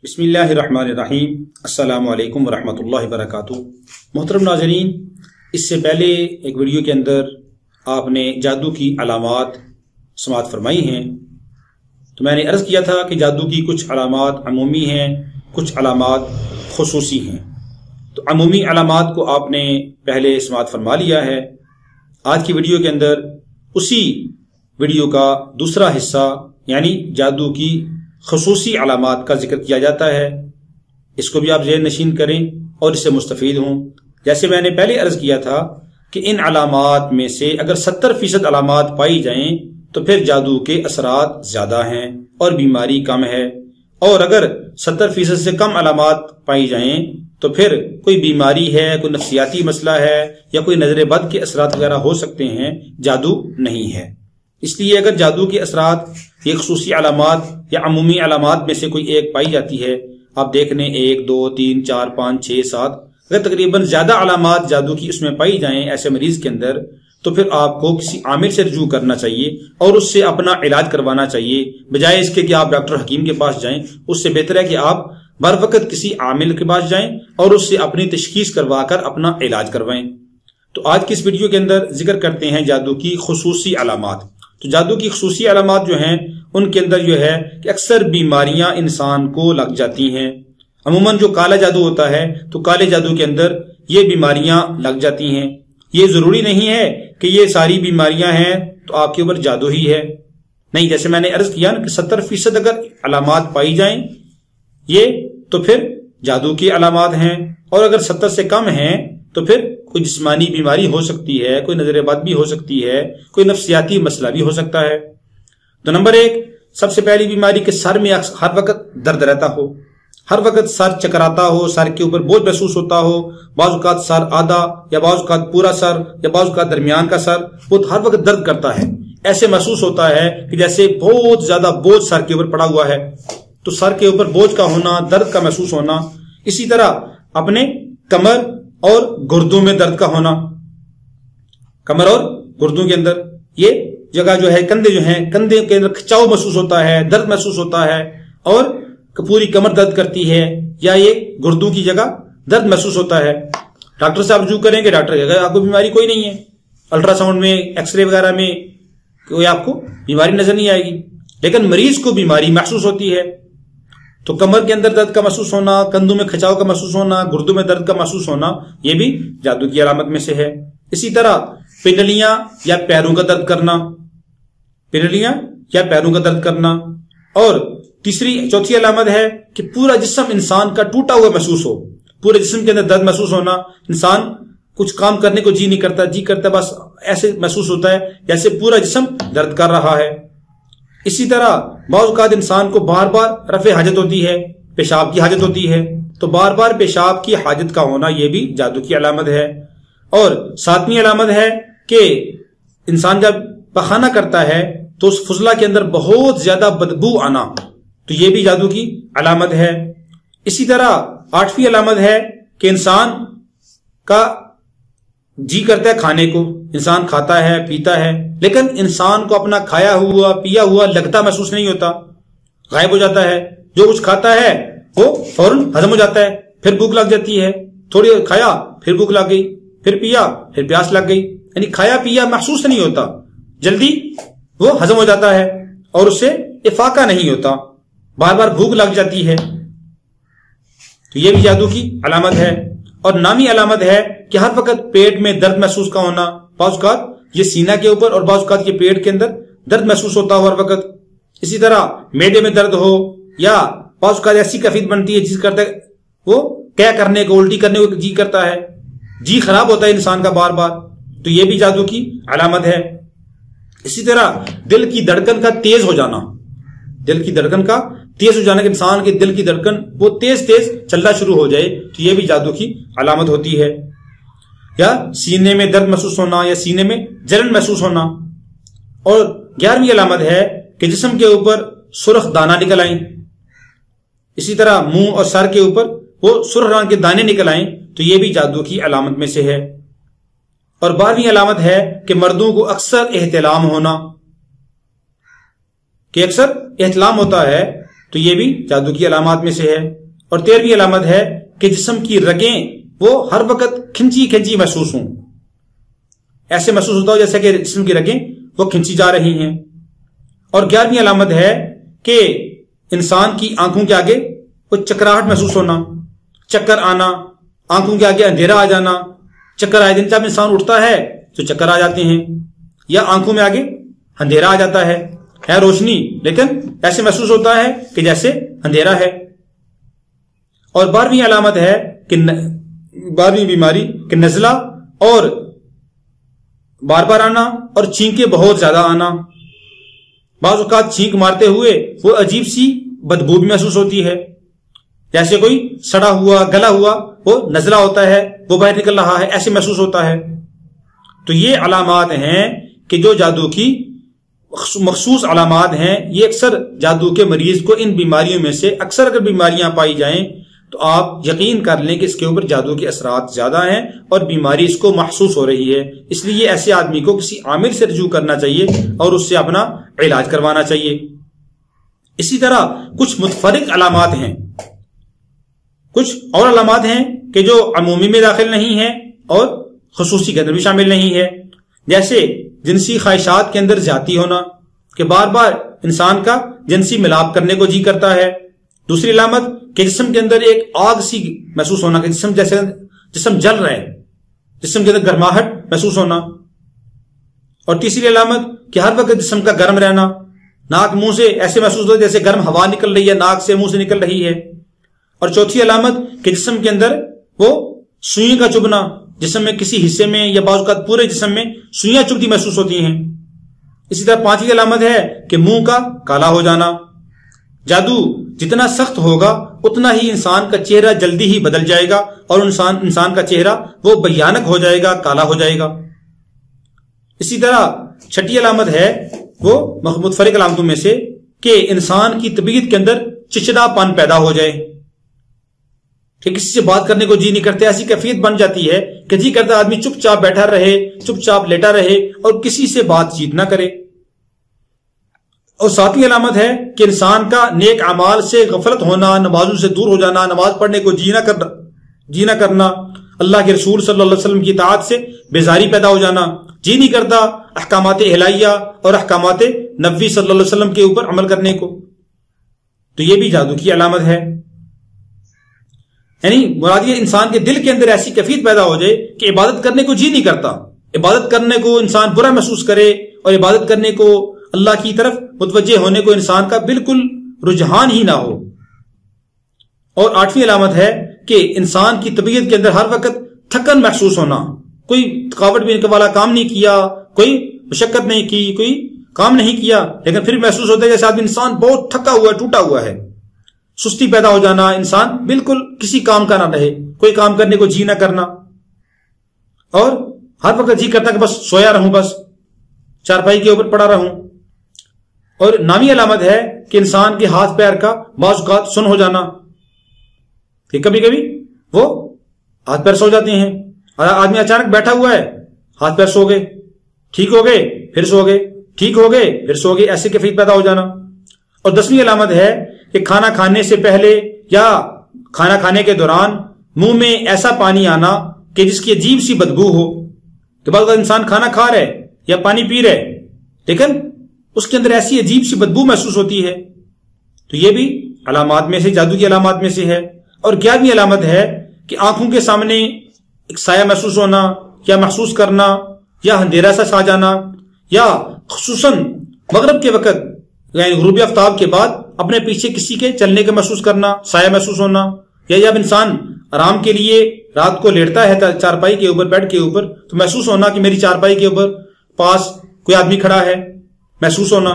بسم اللہ الرحمن الرحیم۔ السلام علیکم ورحمۃ اللہ وبرکاتہ۔ محترم ناظرین، اس سے پہلے ایک ویڈیو کے اندر آپ نے جادو کی علامات سماعت فرمائی ہیں، تو میں نے عرض کیا تھا کہ جادو کی کچھ علامات عمومی ہیں، کچھ علامات خصوصی ہیں۔ تو عمومی علامات کو آپ نے پہلے سماعت فرما لیا ہے۔ آج کی ویڈیو کے اندر اسی ویڈیو کا دوسرا حصہ یعنی جادو کی خصوصی علامات کا ذکر کیا جاتا ہے، اس کو بھی آپ ذہن نشین کریں اور اس سے مستفید ہوں۔ جیسے میں نے پہلے عرض کیا تھا کہ ان علامات میں سے اگر 70% علامات پائی جائیں تو پھر جادو کے اثرات زیادہ ہیں اور بیماری کم ہے، اور اگر 70% سے کم علامات پائی جائیں تو پھر کوئی بیماری ہے، کوئی نفسیاتی مسئلہ ہے یا کوئی نظر بد کے اثرات وغیرہ ہو سکتے ہیں، جادو نہیں ہے۔ اس لیے اگر جادو کے اثرات یہ خصوصی علامات یا عمومی علامات میں سے کوئی ایک پائی جاتی ہے، آپ دیکھ لیں 1 2 3 4 5 6 7 اگر تقریباً زیادہ علامات جادو کی اس میں پائی جائیں ایسے مریض کے اندر، تو پھر آپ کو کسی عامل سے رجوع کرنا چاہیے اور اس سے اپنا علاج کروانا چاہیے، بجائے اس کے کہ آپ ڈاکٹر حکیم کے پاس جائیں۔ اس سے بہتر ہے کہ آپ بر وقت کسی عامل کے پاس جائیں اور اس سے اپنی تشخیص کروا کر اپنا علاج کروائیں۔ تو آج کی اس ویڈیو کے اندر ذکر کرتے ہیں جادو کی خصوصی علامات۔ تو جادو کی خصوصی علامات جو ہیں ان کے اندر جو ہے کہ اکثر بیماریاں انسان کو لگ جاتی ہیں۔ عموماً جو کالا جادو ہوتا ہے تو کالے جادو کے اندر یہ بیماریاں لگ جاتی ہیں۔ یہ ضروری نہیں ہے کہ یہ ساری بیماریاں ہیں تو آپ کے اوپر جادو ہی ہے، نہیں۔ جیسے میں نے عرض کیا نا کہ 70% اگر علامات پائی جائیں یہ تو پھر جادو کی علامات ہیں، اور اگر 70 سے کم ہیں تو پھر کوئی جسمانی بیماری ہو سکتی ہے، کوئی نظر بد بھی ہو سکتی ہے، کوئی نفسیاتی مسئلہ بھی ہو سکتا ہے۔ تو نمبر 1 سب سے پہلی بیماری کہ سر میں ہر وقت درد رہتا ہو، ہر وقت سر چکراتا ہو، سر کے اوپر بوجھ محسوس ہوتا ہو، بعض اوقات سر آدھا یا بعض اوقات پورا سر یا بعض اوقات درمیان کا سر وہ ہر وقت درد کرتا ہے۔ ایسے محسوس ہوتا ہے کہ جیسے بہت زیادہ بوجھ سر کے اوپر پڑا ہوا ہے۔ تو سر کے اوپر بوجھ کا ہونا، درد کا محسوس ہونا، اسی طرح اپنے کمر اور گردوں میں درد کا ہونا، کمر اور گردوں کے اندر یہ جگہ جو ہے کندھے جو ہیں، کندھے کے اندر کھچاؤ محسوس ہوتا ہے، درد محسوس ہوتا ہے، اور پوری کمر درد کرتی ہے، یا یہ گردوں کی جگہ درد محسوس ہوتا ہے۔ ڈاکٹر سے آپ رجوع کریں گے، ڈاکٹر کہے گا آپ کو بیماری کوئی نہیں ہے، الٹرا ساؤنڈ میں ایکس رے وغیرہ میں کوئی آپ کو بیماری نظر نہیں آئے گی، لیکن مریض کو بیماری محسوس ہوتی ہے۔ تو کمر کے اندر درد کا محسوس ہونا، کندھوں میں کھچاؤ کا محسوس ہونا، گردوں میں درد کا محسوس ہونا، یہ بھی جادو کی علامت میں سے ہے۔ اسی طرح پنڈلیاں یا پیروں کا درد کرنا، پنڈلیاں یا پیروں کا درد کرنا، اور چوتھی علامت ہے کہ پورا جسم انسان کا ٹوٹا ہوا محسوس ہو، پورے جسم کے اندر درد محسوس ہونا، انسان کچھ کام کرنے کو جی نہیں کرتا، جی کرتا بس ایسے محسوس ہوتا ہے جیسے پورا جسم درد کر رہا ہے۔ اسی طرح بعض اوقات انسان کو بار بار رفع حاجت ہوتی ہے، پیشاب کی حاجت ہوتی ہے، تو بار بار پیشاب کی حاجت کا ہونا یہ بھی جادو کی علامت ہے۔ اور 7ویں علامت ہے کہ انسان جب پخانہ کرتا ہے تو اس فضلہ کے اندر بہت زیادہ بدبو آنا، تو یہ بھی جادو کی علامت ہے۔ اسی طرح 8ویں علامت ہے کہ انسان کا جی کرتا ہے کھانے کو، انسان کھاتا ہے پیتا ہے، لیکن انسان کو اپنا کھایا ہوا پیا ہوا لگتا محسوس نہیں ہوتا، غائب ہو جاتا ہے۔ جو کچھ کھاتا ہے وہ فوراً ہضم ہو جاتا ہے، پھر بھوک لگ جاتی ہے، تھوڑی کھایا پھر بھوک لگ گئی، پھر پیا پھر پیاس لگ گئی، یعنی کھایا پیا محسوس نہیں ہوتا، جلدی وہ ہضم ہو جاتا ہے اور اس سے افاقہ نہیں ہوتا، بار بار بھوک لگ جاتی ہے، تو یہ بھی جادو کی علامت ہے۔ اور 9ویں علامت ہے کہ ہر وقت پیٹ میں درد محسوس کا ہونا، بعض اوقات یہ سینہ کے اوپر اور بعض اوقات یہ پیٹ کے اندر درد محسوس ہوتا ہو ہر وقت۔ اسی طرح میدے میں درد ہو، یا بعض اوقات ایسی کیفیت بنتی ہے جس کرتا ہے وہ کیا کرنے کو، الٹی کرنے کو جی کرتا ہے، جی خراب ہوتا ہے انسان کا بار بار، تو یہ بھی جادو کی علامت ہے۔ اسی طرح دل کی دھڑکن کا تیز ہو جانا، دل کی دھڑکن کا تیز ہو جانا کہ انسان کے دل کی دھڑکن وہ تیز چلنا شروع ہو جائے، تو یہ بھی جادو کی علامت ہوتی ہے۔ یا سینے میں درد محسوس ہونا، یا سینے میں جلن محسوس ہونا۔ اور 11ویں علامت ہے کہ جسم کے اوپر سرخ دانہ نکل آئیں، اسی طرح منہ اور سر کے اوپر وہ سرخ رنگ کے دانے نکل آئیں، تو یہ بھی جادو کی علامت میں سے ہے۔ اور 12ویں علامت ہے کہ مردوں کو اکثر احتلام ہونا، کہ اکثر احتلام ہوتا ہے تو یہ بھی جادو کی علامات میں سے ہے۔ اور 13ویں علامت ہے کہ جسم کی رگیں وہ ہر وقت کھنچی کھنچی محسوس ہوں، ایسے محسوس ہوتا ہو جیسے کہ جسم کی رگیں وہ کھنچی جا رہی ہیں۔ اور 11ویں علامت ہے کہ انسان کی آنکھوں کے آگے وہ چکراہٹ محسوس ہونا، چکر آنا، آنکھوں کے آگے اندھیرا آ جانا، چکر آئے دن جب انسان اٹھتا ہے تو چکر آ جاتے ہیں، یا آنکھوں میں آگے اندھیرا آ جاتا ہے روشنی لیکن ایسے محسوس ہوتا ہے کہ جیسے اندھیرا ہے۔ اور 12ویں علامت ہے کہ 12ویں بیماری کہ نزلہ اور بار بار آنا اور چھینکیں بہت زیادہ آنا، بعض اوقات چھینک مارتے ہوئے وہ عجیب سی بدبو بھی محسوس ہوتی ہے، جیسے کوئی سڑا ہوا گلا ہوا وہ نزلہ ہوتا ہے، وہ باہر نکل رہا ہے، ایسے محسوس ہوتا ہے۔ تو یہ علامات ہیں کہ جو جادو کی مخصوص علامات ہیں، یہ اکثر جادو کے مریض کو ان بیماریوں میں سے اکثر اگر بیماریاں پائی جائیں تو آپ یقین کر لیں کہ اس کے اوپر جادو کے اثرات زیادہ ہیں اور بیماری اس کو محسوس ہو رہی ہے۔ اس لیے ایسے آدمی کو کسی عامل سے رجوع کرنا چاہیے اور اس سے اپنا علاج کروانا چاہیے۔ اسی طرح کچھ متفرق علامات ہیں، کچھ اور علامات ہیں کہ جو عمومی میں داخل نہیں ہیں اور خصوصی کے اندر بھی شامل نہیں ہے، جیسے جنسی خواہشات کے اندر زیادتی ہونا کہ بار بار انسان کا جنسی ملاپ کرنے کو جی کرتا ہے۔ دوسری علامت کہ جسم کے اندر ایک آگ سی محسوس ہونا کہ جسم جل رہا ہے، جسم کے اندر گرماہٹ محسوس ہونا۔ اور تیسری علامت کہ ہر وقت جسم کا گرم رہنا، ناک منہ سے ایسے محسوس ہوتا ہے جیسے گرم ہوا نکل رہی ہے، ناک سے منہ سے نکل رہی ہے۔ اور چوتھی علامت کہ جسم کے اندر وہ سوئی کا چبھنا، جسم میں کسی حصے میں یا بعض اوقات پورے جسم میں سوئیاں چبھتی محسوس ہوتی ہیں۔ اسی طرح 5ویں علامت ہے کہ منہ کا کالا ہو جانا۔ جادو جتنا سخت ہوگا اتنا ہی انسان کا چہرہ جلدی ہی بدل جائے گا اور انسان کا چہرہ وہ بھیانک ہو جائے گا، کالا ہو جائے گا۔ اسی طرح 6ٹھی علامت ہے وہ متفرق علامتوں میں سے کہ انسان کی طبیعت کے اندر چچڑا پن پیدا ہو جائے کہ کسی سے بات کرنے کو جی نہیں کرتے، ایسی کیفیت بن جاتی ہے کہ جی کرتا آدمی چپ چاپ بیٹھا رہے، چپ چاپ لیٹا رہے اور کسی سے بات چیت نہ کرے۔ اور 7ویں علامت ہے کہ انسان کا نیک اعمال سے غفلت ہونا، نمازوں سے دور ہو جانا، نماز پڑھنے کو جی نہ کرنا، اللہ کے رسول صلی اللہ علیہ وسلم کی اطاعت سے بیزاری پیدا ہو جانا، جی نہیں کرتا احکامات الہیہ اور احکامات نبوی صلی اللہ علیہ وسلم کے اوپر عمل کرنے کو۔ تو یہ بھی جادو کی علامت ہے، یعنی مراد یہ انسان کے دل کے اندر ایسی کیفیت پیدا ہو جائے کہ عبادت کرنے کو جی نہیں کرتا، عبادت کرنے کو انسان برا محسوس کرے اور عبادت کرنے کو اللہ کی طرف متوجہ ہونے کو انسان کا بالکل رجحان ہی نہ ہو۔ اور 8ویں علامت ہے کہ انسان کی طبیعت کے اندر ہر وقت تھکن محسوس ہونا، کوئی تھکاوٹ بھی والا کام نہیں کیا، کوئی مشقت نہیں کی، کوئی کام نہیں کیا لیکن پھر محسوس ہوتا ہے جیسے آدمی انسان بہت تھکا ہوا ہے، ٹوٹا ہوا ہے، سستی پیدا ہو جانا، انسان بالکل کسی کام کا نہ رہے، کوئی کام کرنے کو جی نہ کرنا اور ہر وقت جی کرتا کہ بس سویا رہوں، بس چارپائی کے اوپر پڑا رہوں۔ اور 9ویں علامت ہے کہ انسان کے ہاتھ پیر کا بعض اوقات سن ہو جانا کہ کبھی کبھی وہ ہاتھ پیر سو جاتے ہیں، آدمی اچانک بیٹھا ہوا ہے، ہاتھ پیر سو گئے، ٹھیک ہو گئے پھر سو گئے، ٹھیک ہو گئے پھر سو گئے، ایسی کیفیت پیدا ہو جانا۔ اور 10ویں علامت ہے کہ کھانا کھانے سے پہلے یا کھانا کھانے کے دوران منہ میں ایسا پانی آنا کہ جس کی عجیب سی بدبو ہو کہ بعض اوقات انسان کھانا کھا رہے یا پانی پی رہے لیکن اس کے اندر ایسی عجیب سی بدبو محسوس ہوتی ہے۔ تو یہ بھی علامات میں سے، جادو کی علامات میں سے ہے۔ اور 11ویں علامت ہے کہ آنکھوں کے سامنے ایک سایہ محسوس ہونا یا محسوس کرنا یا اندھیرا سا چھا جانا یا خصوصاً مغرب کے وقت یعنی غروب آفتاب کے بعد اپنے پیچھے کسی کے چلنے کا محسوس کرنا، سایہ محسوس ہونا، یا جب انسان آرام کے لیے رات کو لیٹتا ہے چارپائی کے اوپر، بیڈ کے اوپر، تو محسوس ہونا کہ میری چارپائی کے اوپر پاس کوئی آدمی کھڑا ہے، محسوس ہونا،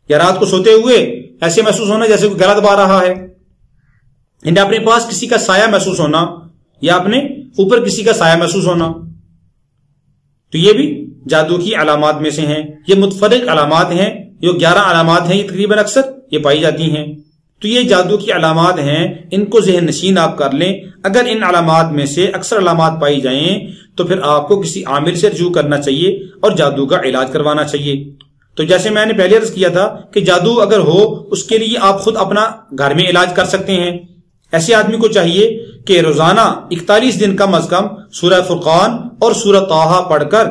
یا رات کو سوتے ہوئے ایسے محسوس ہونا جیسے کوئی گلا دبا رہا ہے، یعنی اپنے پاس کسی کا سایہ محسوس ہونا یا اپنے اوپر کسی کا سایہ محسوس ہونا۔ تو یہ بھی جادو کی علامات میں سے ہیں۔ یہ متفرق علامات ہیں، جو 11 علامات ہیں، یہ تقریباً اکثر یہ پائی جاتی ہیں۔ تو یہ جادو کی علامات ہیں، ان کو ذہن نشین آپ کر لیں۔ اگر ان علامات میں سے اکثر علامات پائی جائیں تو پھر آپ کو کسی عامل سے رجوع کرنا چاہیے اور جادو کا علاج کروانا چاہیے۔ تو جیسے میں نے پہلے عرض کیا تھا کہ جادو اگر ہو اس کے لیے آپ خود اپنا گھر میں علاج کر سکتے ہیں. ایسے آدمی کو چاہیے کہ روزانہ 41 دن کم از کم سورہ فرقان اور سورہ طٰہٰ پڑھ کر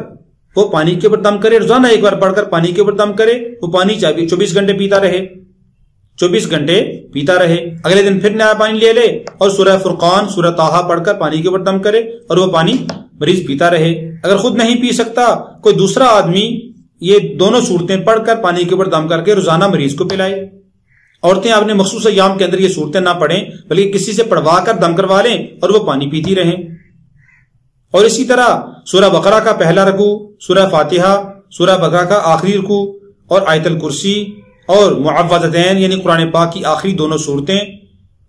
وہ پانی کے اوپر دم کرے. روزانہ ایک بار پڑھ کر پانی کے اوپر دم کرے. وہ پانی 24 گھنٹے پیتا رہے، 24 گھنٹے پیتا رہے. اگلے دن پھر نیا پانی لے لے اور سورہ فرقان سورہ طٰہٰ پڑھ کر پانی کے اوپر دم کرے اور وہ پانی مریض پیتا رہے. اگر خود نہیں پی سکتا کوئی دوسرا آدمی یہ دونوں صورتیں پڑھ کر پانی کے اوپر دم کر کے روزانہ مریض کو پلائے. عورتیں اپنے مخصوص ایام کے اندر یہ صورتیں نہ پڑھیں بلکہ کسی سے پڑھوا کر دم کروا لیں اور وہ پانی پیتی رہیں. اور اسی طرح سورہ بقرہ کا پہلا رکوع، سورہ فاتحہ، سورہ بقرہ کا آخری رکوع اور آیت الکرسی اور معوذتین یعنی قرآن پاک کی آخری دونوں صورتیں،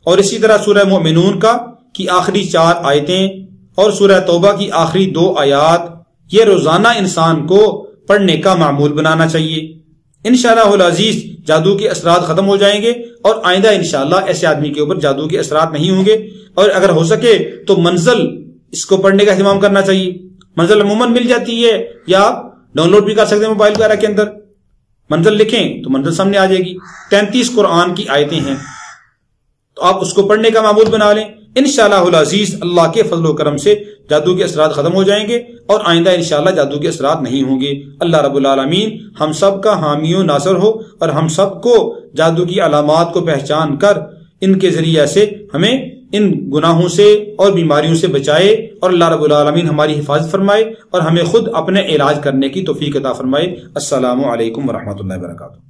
اور اسی طرح سورہ مومنون کی آخری 4 آیتیں اور سورہ توبہ کی آخری 2 آیات، یہ روزانہ انسان کو پڑھنے کا معمول بنانا چاہیے. انشاءاللہ العزیز جادو کے اثرات ختم ہو جائیں گے اور آئندہ انشاءاللہ ایسے آدمی کے اوپر جادو کے اثرات نہیں ہوں گے. اور اگر ہو سکے تو منزل اس کو پڑھنے کا اہتمام کرنا چاہیے. منزل عموماً مل جاتی ہے یا آپ ڈاؤن لوڈ بھی کر سکتے ہیں موبائل وغیرہ کے اندر. منزل لکھیں تو منزل سامنے آ جائے گی. 33 قرآن کی آیتیں ہیں تو آپ اس کو پڑھنے کا معمول بنا لیں. انشاءاللہ العزیز اللہ کے فضل و کرم سے جادو کے اثرات ختم ہو جائیں گے اور آئندہ انشاءاللہ جادو کے اثرات نہیں ہوں گے. اللہ رب العالمین ہم سب کا حامی و ناصر ہو اور ہم سب کو جادو کی علامات کو پہچان کر ان کے ذریعے سے ہمیں ان گناہوں سے اور بیماریوں سے بچائے اور اللہ رب العالمین ہماری حفاظت فرمائے اور ہمیں خود اپنے علاج کرنے کی توفیق عطا فرمائے. السلام علیکم ورحمۃ اللہ وبرکاتہ.